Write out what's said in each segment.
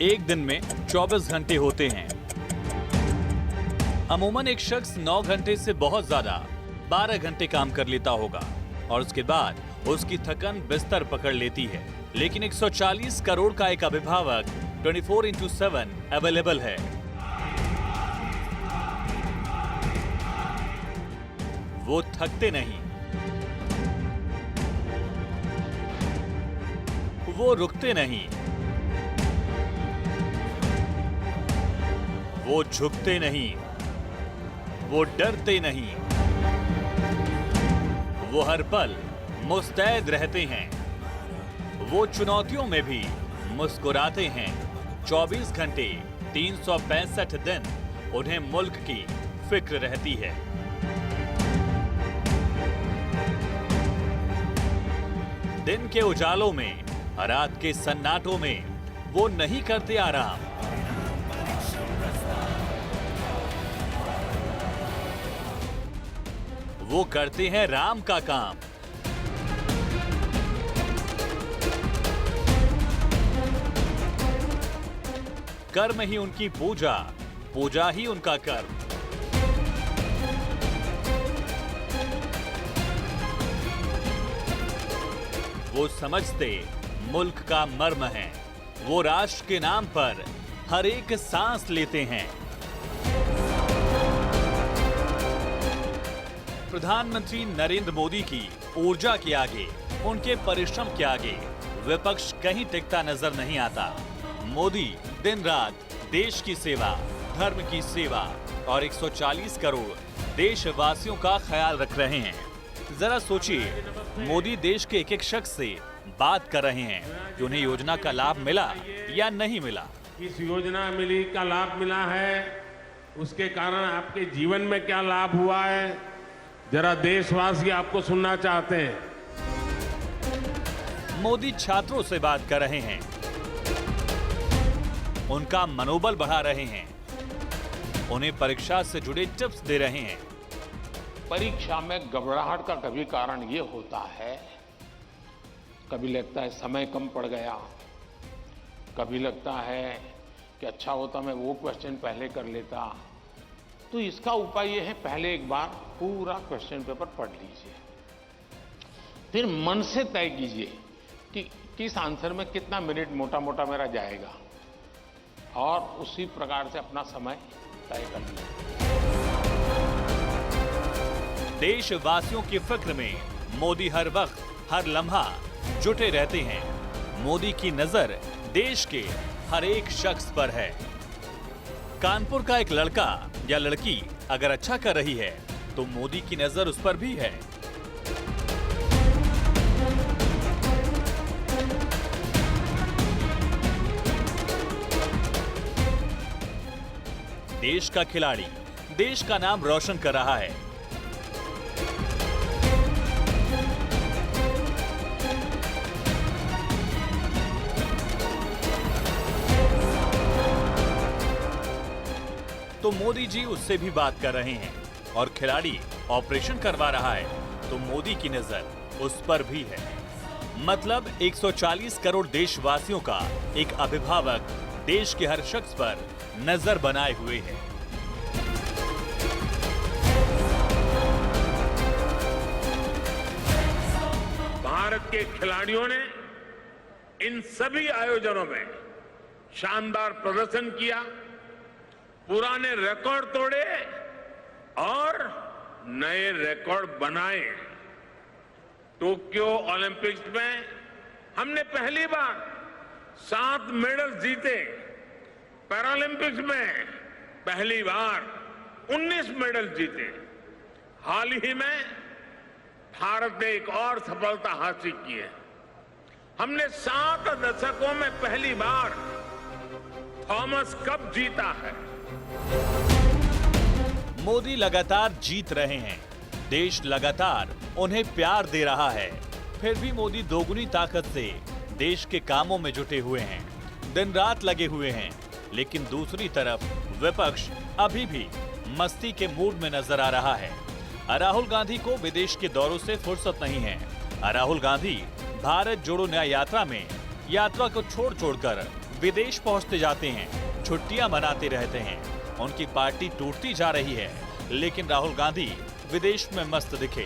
एक दिन में 24 घंटे होते हैं। अमूमन एक शख्स 9 घंटे से बहुत ज्यादा 12 घंटे काम कर लेता होगा और उसके बाद उसकी थकन बिस्तर पकड़ लेती है। लेकिन 140 करोड़ का एक अभिभावक 24/7 अवेलेबल है। वो थकते नहीं, वो रुकते नहीं, वो झुकते नहीं, वो डरते नहीं, वो हर पल मुस्तैद रहते हैं। वो चुनौतियों में भी मुस्कुराते हैं। 24 घंटे 365 दिन उन्हें मुल्क की फिक्र रहती है। दिन के उजालों में, रात के सन्नाटों में वो नहीं करते आराम। वो करते हैं राम का काम। कर्म ही उनकी पूजा, पूजा ही उनका कर्म। वो समझते मुल्क का मर्म है। वो राष्ट्र के नाम पर हर एक सांस लेते हैं। प्रधानमंत्री नरेंद्र मोदी की ऊर्जा के आगे, उनके परिश्रम के आगे विपक्ष कहीं टिकता नजर नहीं आता। मोदी दिन रात देश की सेवा, धर्म की सेवा और 140 करोड़ देशवासियों का ख्याल रख रहे हैं। जरा सोचिए, मोदी देश के एक एक शख्स से बात कर रहे हैं कि उन्हें योजना का लाभ मिला या नहीं मिला। किस योजना मिली का लाभ मिला है, उसके कारण आपके जीवन में क्या लाभ हुआ है, जरा देशवासी आपको सुनना चाहते हैं। मोदी छात्रों से बात कर रहे हैं, उनका मनोबल बढ़ा रहे हैं, उन्हें परीक्षा से जुड़े टिप्स दे रहे हैं। परीक्षा में घबराहट का कभी कारण ये होता है, कभी लगता है समय कम पड़ गया, कभी लगता है कि अच्छा होता मैं वो क्वेश्चन पहले कर लेता। तो इसका उपाय ये है, पहले एक बार पूरा क्वेश्चन पेपर पढ़ लीजिए, फिर मन से तय कीजिए कि किस आंसर में कितना मिनट मोटा मोटा मेरा जाएगा और उसी प्रकार से अपना समय तय कर लीजिए। देशवासियों की फिक्र में मोदी हर वक्त, हर लम्हा जुटे रहते हैं। मोदी की नजर देश के हर एक शख्स पर है। कानपुर का एक लड़का या लड़की अगर अच्छा कर रही है तो मोदी की नजर उस पर भी है। देश का खिलाड़ी देश का नाम रोशन कर रहा है। तो मोदी जी उससे भी बात कर रहे हैं और खिलाड़ी ऑपरेशन करवा रहा है तो मोदी की नजर उस पर भी है। मतलब 140 करोड़ देशवासियों का एक अभिभावक देश के हर शख्स पर नजर बनाए हुए है। भारत के खिलाड़ियों ने इन सभी आयोजनों में शानदार प्रदर्शन किया, पुराने रिकॉर्ड तोड़े और नए रिकॉर्ड बनाए। टोक्यो ओलंपिक्स में हमने पहली बार 7 मेडल जीते, पैरालंपिक्स में पहली बार 19 मेडल जीते। हाल ही में भारत ने एक और सफलता हासिल की है। हमने 7 दशकों में पहली बार थॉमस कप जीता है। मोदी लगातार जीत रहे हैं, देश लगातार उन्हें प्यार दे रहा है। फिर भी मोदी दोगुनी ताकत से देश के कामों में जुटे हुए हैं, दिन रात लगे हुए हैं। लेकिन दूसरी तरफ विपक्ष अभी भी मस्ती के मूड में नजर आ रहा है। राहुल गांधी को विदेश के दौरों से फुर्सत नहीं है। राहुल गांधी भारत जोड़ो न्याय यात्रा में यात्रा को छोड़ छोड़कर विदेश पहुंचते जाते हैं, छुट्टियां मनाते रहते हैं। उनकी पार्टी टूटती जा रही है, लेकिन राहुल गांधी विदेश में मस्त दिखे।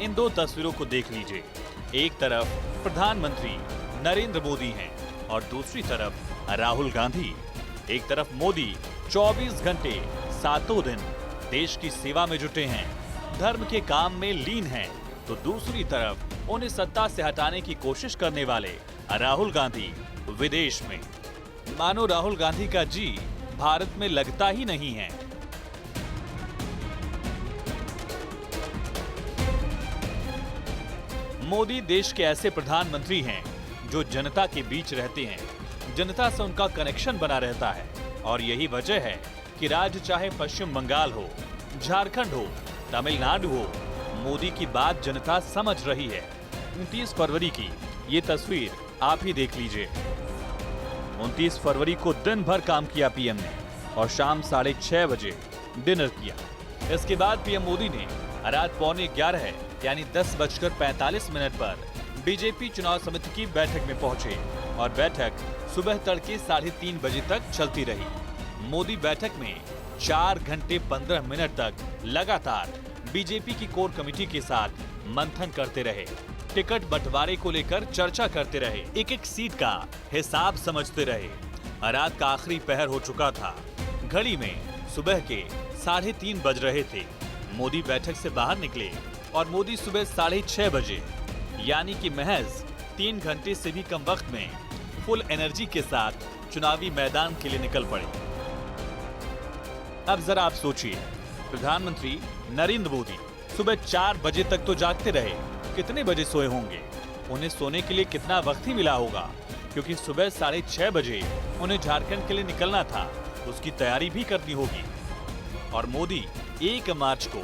इन दो तस्वीरों को देख लीजिए। एक तरफ प्रधानमंत्री नरेंद्र मोदी हैं और दूसरी तरफ राहुल गांधी। एक तरफ मोदी 24 घंटे सातों दिन देश की सेवा में जुटे हैं, धर्म के काम में लीन हैं, तो दूसरी तरफ उन्हें सत्ता से हटाने की कोशिश करने वाले राहुल गांधी विदेश में। मानो राहुल गांधी का जी भारत में लगता ही नहीं है। मोदी देश के ऐसे प्रधानमंत्री हैं जो जनता के बीच रहते हैं, जनता से उनका कनेक्शन बना रहता है। और यही वजह है कि राज्य चाहे पश्चिम बंगाल हो, झारखंड हो, तमिलनाडु हो, मोदी की बात जनता समझ रही है। 29 फरवरी की ये तस्वीर आप ही देख लीजिए। 29 फरवरी को दिन भर काम किया पीएम ने और शाम 6:30 बजे डिनर किया। इसके बाद पीएम मोदी ने रात 11:15 यानी 10:45 पर बीजेपी चुनाव समिति की बैठक में पहुंचे और बैठक सुबह तड़के 3:30 बजे तक चलती रही। मोदी बैठक में 4 घंटे 15 मिनट तक लगातार बीजेपी की कोर कमेटी के साथ मंथन करते रहे, टिकट बंटवारे को लेकर चर्चा करते रहे, एक एक सीट का हिसाब समझते रहे। रात का आखिरी पहर हो चुका था, घड़ी में सुबह के 3:30 बज रहे थे। मोदी बैठक से बाहर निकले और मोदी सुबह 6:30 बजे यानी कि महज 3 घंटे से भी कम वक्त में फुल एनर्जी के साथ चुनावी मैदान के लिए निकल पड़े। अब जरा आप सोचिए, प्रधानमंत्री नरेंद्र मोदी सुबह 4 बजे तक तो जागते रहे, कितने बजे सोए होंगे? उन्हें सोने के लिए कितना वक्त ही मिला होगा, क्योंकि सुबह 6:30 बजे उन्हें झारखंड के लिए निकलना था, उसकी तैयारी भी करनी होगी। और मोदी 1 मार्च को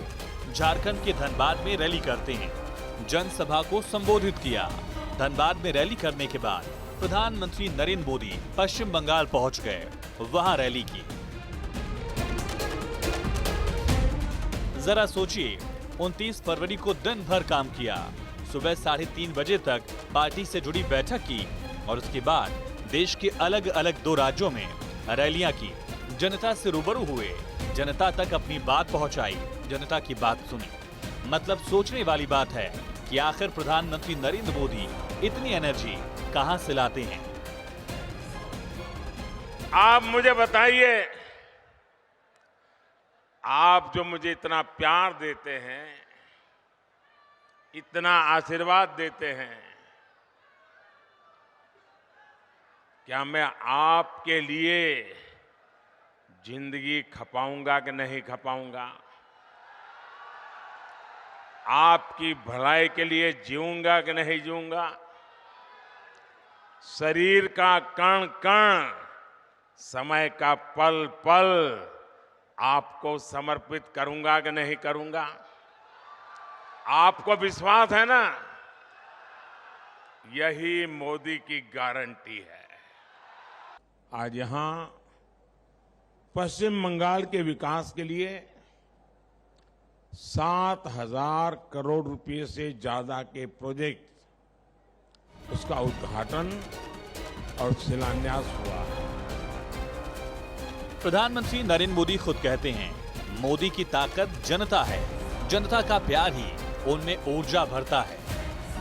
झारखंड के धनबाद में रैली करते हैं, जनसभा को संबोधित किया। धनबाद में रैली करने के बाद प्रधानमंत्री नरेंद्र मोदी पश्चिम बंगाल पहुंच गए, वहां रैली की। जरा सोचिए, 29 फरवरी को दिन भर काम किया, सुबह 3:30 बजे तक पार्टी से जुड़ी बैठक की और उसके बाद देश के अलग अलग 2 राज्यों में रैलियां की, जनता से रूबरू हुए, जनता तक अपनी बात पहुंचाई, जनता की बात सुनी। मतलब सोचने वाली बात है कि आखिर प्रधानमंत्री नरेंद्र मोदी इतनी एनर्जी कहां से लाते हैं। आप मुझे बताइए, आप जो मुझे इतना प्यार देते हैं, इतना आशीर्वाद देते हैं, क्या मैं आपके लिए जिंदगी खपाऊंगा कि नहीं खपाऊंगा? आपकी भलाई के लिए जीऊंगा कि नहीं जीऊंगा? शरीर का कण कण, समय का पल पल आपको समर्पित करूंगा कि नहीं करूंगा? आपको विश्वास है ना? यही मोदी की गारंटी है। आज यहां पश्चिम बंगाल के विकास के लिए 7,000 करोड़ रुपए से ज्यादा के प्रोजेक्ट, उसका उद्घाटन और शिलान्यास हुआ है। प्रधानमंत्री नरेंद्र मोदी खुद कहते हैं, मोदी की ताकत जनता है, जनता का प्यार ही उनमें ऊर्जा भरता है।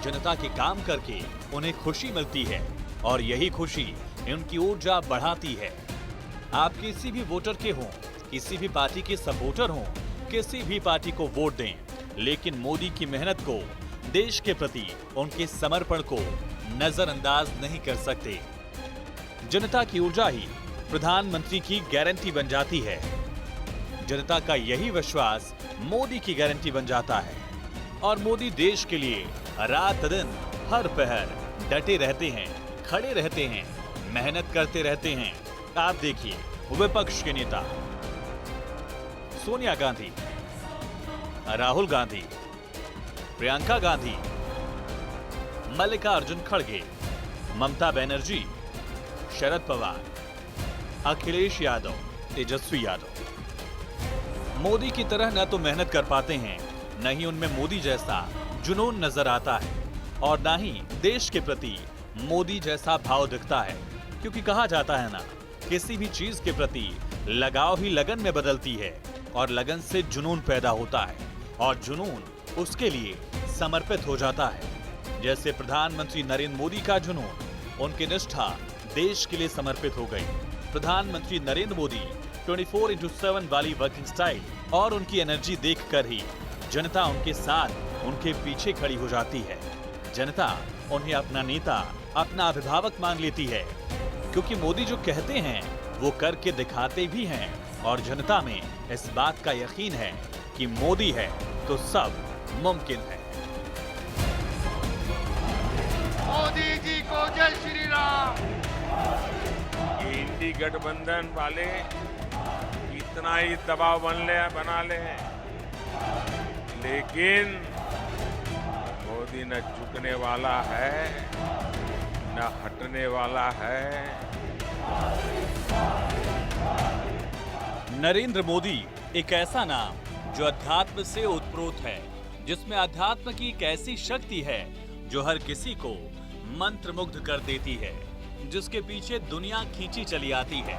जनता के काम करके उन्हें खुशी मिलती है और यही खुशी उनकी ऊर्जा बढ़ाती है। आप किसी भी वोटर के हों, किसी भी पार्टी के सपोर्टर हों, किसी भी पार्टी को वोट दें, लेकिन मोदी की मेहनत को, देश के प्रति उनके समर्पण को नजरअंदाज नहीं कर सकते। जनता की ऊर्जा ही प्रधानमंत्री की गारंटी बन जाती है। जनता का यही विश्वास मोदी की गारंटी बन जाता है और मोदी देश के लिए रात दिन हर पहर डटे रहते हैं, खड़े रहते हैं, मेहनत करते रहते हैं। आप देखिए, विपक्ष के नेता सोनिया गांधी, राहुल गांधी, प्रियंका गांधी, मल्लिकार्जुन खड़गे, ममता बनर्जी, शरद पवार, अखिलेश यादव, तेजस्वी यादव मोदी की तरह न तो मेहनत कर पाते हैं, न ही उनमें मोदी जैसा जुनून नजर आता है। और ना ही देश के प्रति मोदी जैसा भाव दिखता है, क्योंकि कहा जाता है ना, किसी भी चीज के प्रति लगाव ही लगन में बदलती है और लगन से जुनून पैदा होता है और जुनून उसके लिए समर्पित हो जाता है। जैसे प्रधानमंत्री नरेंद्र मोदी का जुनून, उनकी निष्ठा देश के लिए समर्पित हो गई। प्रधानमंत्री नरेंद्र मोदी 24/7 वाली वर्किंग स्टाइल और उनकी एनर्जी देखकर ही जनता उनके साथ, उनके पीछे खड़ी हो जाती है। जनता उन्हें अपना नेता, अपना अभिभावक मान लेती है, क्योंकि मोदी जो कहते हैं वो करके दिखाते भी हैं और जनता में इस बात का यकीन है कि मोदी है तो सब मुमकिन है। मोदी जी को जय श्री राम। ये इंडी गठबंधन वाले इतना ही दबाव बना ले, लेकिन मोदी न झुकने वाला है न हटने वाला है। नरेंद्र मोदी एक ऐसा नाम जो अध्यात्म से ओतप्रोत है, जिसमें अध्यात्म की एक ऐसी शक्ति है जो हर किसी को मंत्रमुग्ध कर देती है, जिसके पीछे दुनिया खींची चली आती है।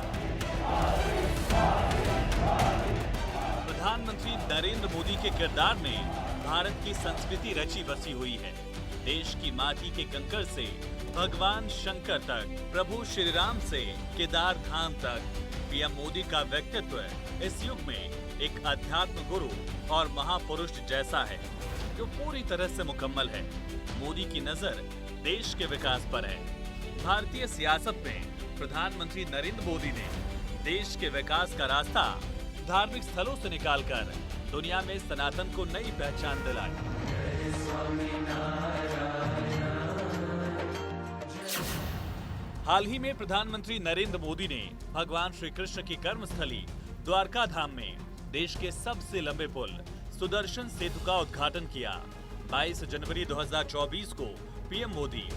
प्रधानमंत्री नरेंद्र मोदी के किरदार में भारत की संस्कृति रची बसी हुई है। देश की माटी के कंकड़ से भगवान शंकर तक, प्रभु श्री राम से केदार धाम तक, पीएम मोदी का व्यक्तित्व इस युग में एक अध्यात्म गुरु और महापुरुष जैसा है, जो पूरी तरह से मुकम्मल है। मोदी की नजर देश के विकास पर है। भारतीय सियासत में प्रधानमंत्री नरेंद्र मोदी ने देश के विकास का रास्ता धार्मिक स्थलों से निकालकर दुनिया में सनातन को नई पहचान दिलाई। हाल ही में प्रधानमंत्री नरेंद्र मोदी ने भगवान श्री कृष्ण की कर्मस्थली द्वारका धाम में देश के सबसे लंबे पुल सुदर्शन सेतु का उद्घाटन किया। 22 जनवरी 2024 को पीएम मोदी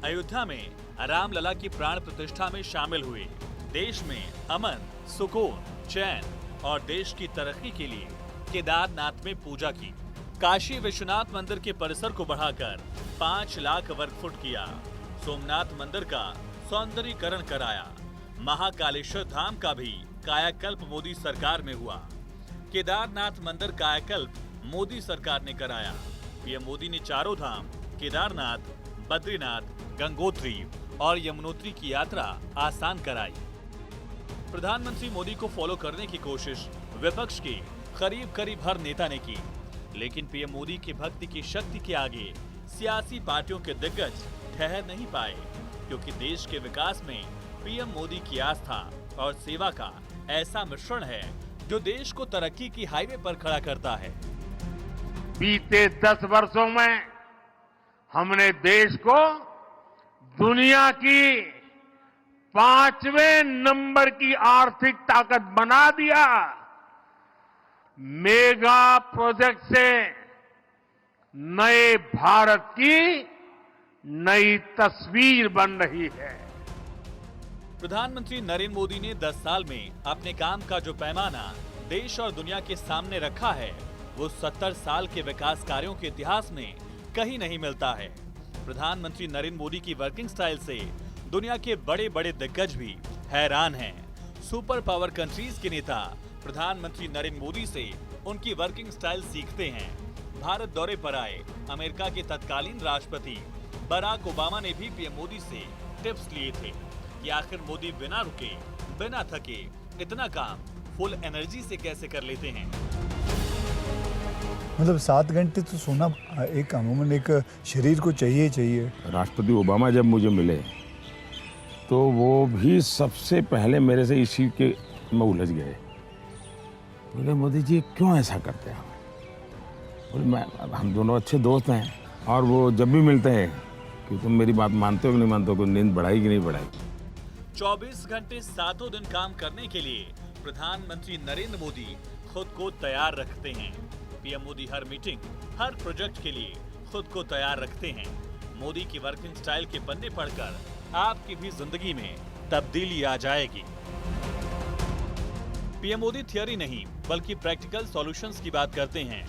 अयोध्या में रामलला की प्राण प्रतिष्ठा में शामिल हुए। देश में अमन, सुकून, चैन और देश की तरक्की के लिए केदारनाथ में पूजा की। काशी विश्वनाथ मंदिर के परिसर को बढ़ाकर 5 लाख वर्ग फुट किया। सोमनाथ मंदिर का सौंदर्यीकरण कराया। महाकालेश्वर धाम का भी कायाकल्प मोदी सरकार में हुआ। केदारनाथ मंदिर कायाकल्प मोदी सरकार ने कराया। पीएम मोदी ने चारों धाम केदारनाथ, बद्रीनाथ, गंगोत्री और यमुनोत्री की यात्रा आसान कराई। प्रधानमंत्री मोदी को फॉलो करने की कोशिश विपक्ष के करीब हर नेता ने की, लेकिन पीएम मोदी की भक्ति की शक्ति के आगे सियासी पार्टियों के दिग्गज ठहर नहीं पाए, क्योंकि देश के विकास में पीएम मोदी की आस्था और सेवा का ऐसा मिश्रण है जो देश को तरक्की की हाईवे पर खड़ा करता है। बीते 10 वर्षों में हमने देश को दुनिया की 5वें नंबर की आर्थिक ताकत बना दिया। मेगा प्रोजेक्ट से नए भारत की नई तस्वीर बन रही है। प्रधानमंत्री नरेंद्र मोदी ने 10 साल में अपने काम का जो पैमाना देश और दुनिया के सामने रखा है, वो 70 साल के विकास कार्यों के इतिहास में कहीं नहीं मिलता है। प्रधानमंत्री नरेंद्र मोदी की वर्किंग स्टाइल से दुनिया के बड़े बड़े दिग्गज भी हैरान हैं। सुपर पावर कंट्रीज के नेता प्रधानमंत्री नरेंद्र मोदी से उनकी वर्किंग स्टाइल सीखते हैं। भारत दौरे पर आए अमेरिका के तत्कालीन राष्ट्रपति बराक ओबामा ने भी पीएम मोदी से टिप्स लिए थे कि आखिर मोदी बिना रुके, बिना थके इतना काम फुल एनर्जी से कैसे कर लेते हैं। मतलब 7 घंटे तो सोना एक अमूमन एक शरीर को चाहिए। राष्ट्रपति ओबामा जब मुझे मिले तो वो भी सबसे पहले मेरे से इसी के में उलझ गए। बोले मोदी जी क्यों ऐसा करते हैं? बोले हम दोनों अच्छे दोस्त हैं और वो जब भी मिलते हैं कि तुम मेरी बात मानते हो कि नहीं मानते हो, नींद बढ़ाई कि नहीं बढ़ाई। 24 घंटे 7 दिन काम करने के लिए प्रधानमंत्री नरेंद्र मोदी खुद को तैयार रखते हैं। पीएम मोदी हर मीटिंग, हर प्रोजेक्ट के लिए खुद को तैयार रखते हैं। मोदी की वर्किंग स्टाइल के पन्ने पढ़कर आपकी भी जिंदगी में तब्दीली आ जाएगी। पीएम मोदी थियरी नहीं बल्कि प्रैक्टिकल सॉल्यूशंस की बात करते हैं।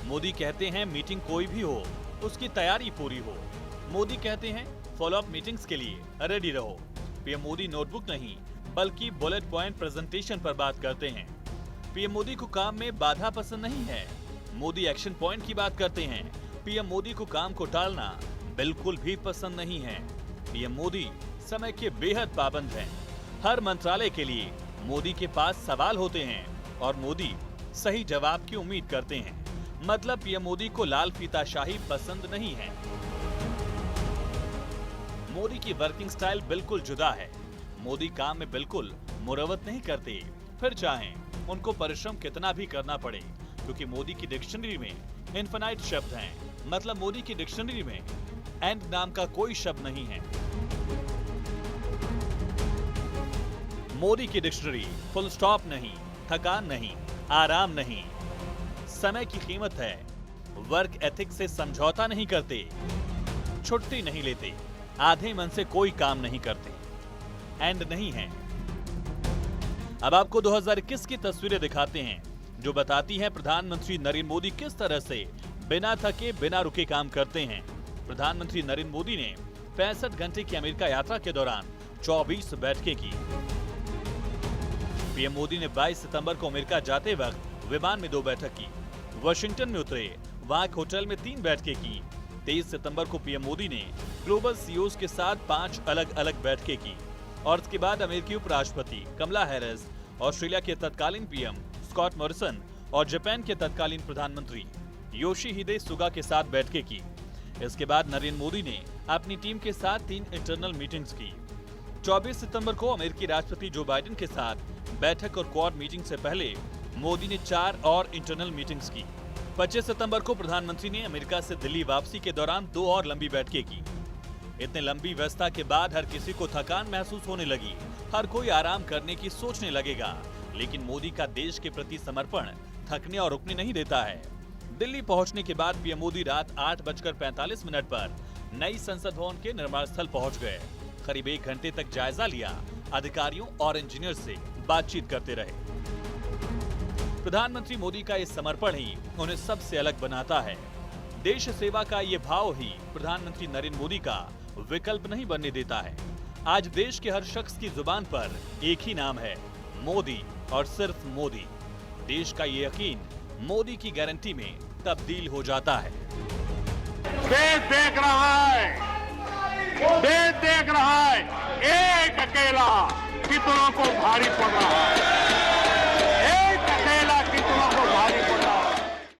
मोदी कहते हैं मीटिंग कोई भी हो उसकी तैयारी पूरी हो। मोदी कहते हैं फॉलो अप मीटिंग्स के लिए रेडी रहो। पीएम मोदी नोटबुक नहीं बल्कि बुलेट पॉइंट प्रेजेंटेशन पर बात करते हैं। पीएम मोदी को काम में बाधा पसंद नहीं है। मोदी एक्शन पॉइंट की बात करते हैं। पीएम मोदी को काम को टालना बिल्कुल भी पसंद नहीं है। पीएम मोदी समय के बेहद पाबंद हैं। हर मंत्रालय के लिए मोदी के पास सवाल होते हैं और मोदी सही जवाब की उम्मीद करते हैं। मतलब पीएम मोदी को लाल फीताशाही पसंद नहीं है। मोदी की वर्किंग स्टाइल बिल्कुल जुदा है। मोदी काम में बिल्कुल मुरवत नहीं करते, फिर चाहें उनको परिश्रम कितना भी करना पड़े, क्योंकि मोदी की डिक्शनरी में इनफिनाइट शब्द हैं। मतलब मोदी की डिक्शनरी में एंड नाम का कोई शब्द नहीं है। मोदी की डिक्शनरी फुल स्टॉप नहीं, थकान नहीं, आराम नहीं, समय की कीमत है। वर्क एथिक से समझौता नहीं करते, छुट्टी नहीं लेते, आधे मन से कोई काम नहीं करते, एंड नहीं है। अब आपको 2021 की तस्वीरें दिखाते हैं जो बताती हैं प्रधानमंत्री नरेंद्र मोदी किस तरह से बिना थके बिना रुके काम करते हैं। प्रधानमंत्री नरेंद्र मोदी ने 65 घंटे की अमेरिका यात्रा के दौरान 24 बैठकें की। पीएम मोदी ने 22 सितंबर को अमेरिका जाते वक्त विमान में 2 बैठक की। वाशिंगटन में उतरे, वहां एक होटल में 3 बैठकें की। 23 सितंबर को पीएम मोदी ने ग्लोबल सीईओज के साथ 5 अलग अलग बैठकें की और इसके बाद अमेरिकी उपराष्ट्रपति कमला हैरिस, ऑस्ट्रेलिया के तत्कालीन पीएम स्कॉट मॉरिसन और जापान के तत्कालीन प्रधानमंत्री योशिहिदे सुगा के साथ बैठकें की। इसके बाद नरेंद्र मोदी ने अपनी टीम के साथ 3 इंटरनल मीटिंग्स की। 24 सितंबर को अमेरिकी राष्ट्रपति जो बाइडेन के साथ बैठक और क्वाड मीटिंग से पहले मोदी ने 4 और इंटरनल मीटिंग्स की। 25 सितंबर को प्रधानमंत्री ने अमेरिका से दिल्ली वापसी के दौरान 2 और लंबी बैठकें की। इतने लंबी व्यस्तता के बाद हर किसी को थकान महसूस होने लगी। हर कोई आराम करने की सोचने लगेगा, लेकिन मोदी का देश के प्रति समर्पण थकने और रुकने नहीं देता है। दिल्ली पहुंचने के बाद पीएम मोदी रात 8:45 पर नई संसद भवन के निर्माण स्थल पहुंच गए। करीब 1 घंटे तक जायजा लिया, अधिकारियों और इंजीनियर से बातचीत करते रहे। प्रधानमंत्री मोदी का ये समर्पण ही उन्हें सबसे अलग बनाता है। देश सेवा का ये भाव ही प्रधानमंत्री नरेंद्र मोदी का विकल्प नहीं बनने देता है। आज देश के हर शख्स की जुबान पर एक ही नाम है, मोदी, और सिर्फ मोदी। देश का ये यकीन मोदी की गारंटी में तब्दील हो जाता है। देश देख रहा है, देश देख रहा है, एक अकेला कितनों को भारी पड़ रहा है।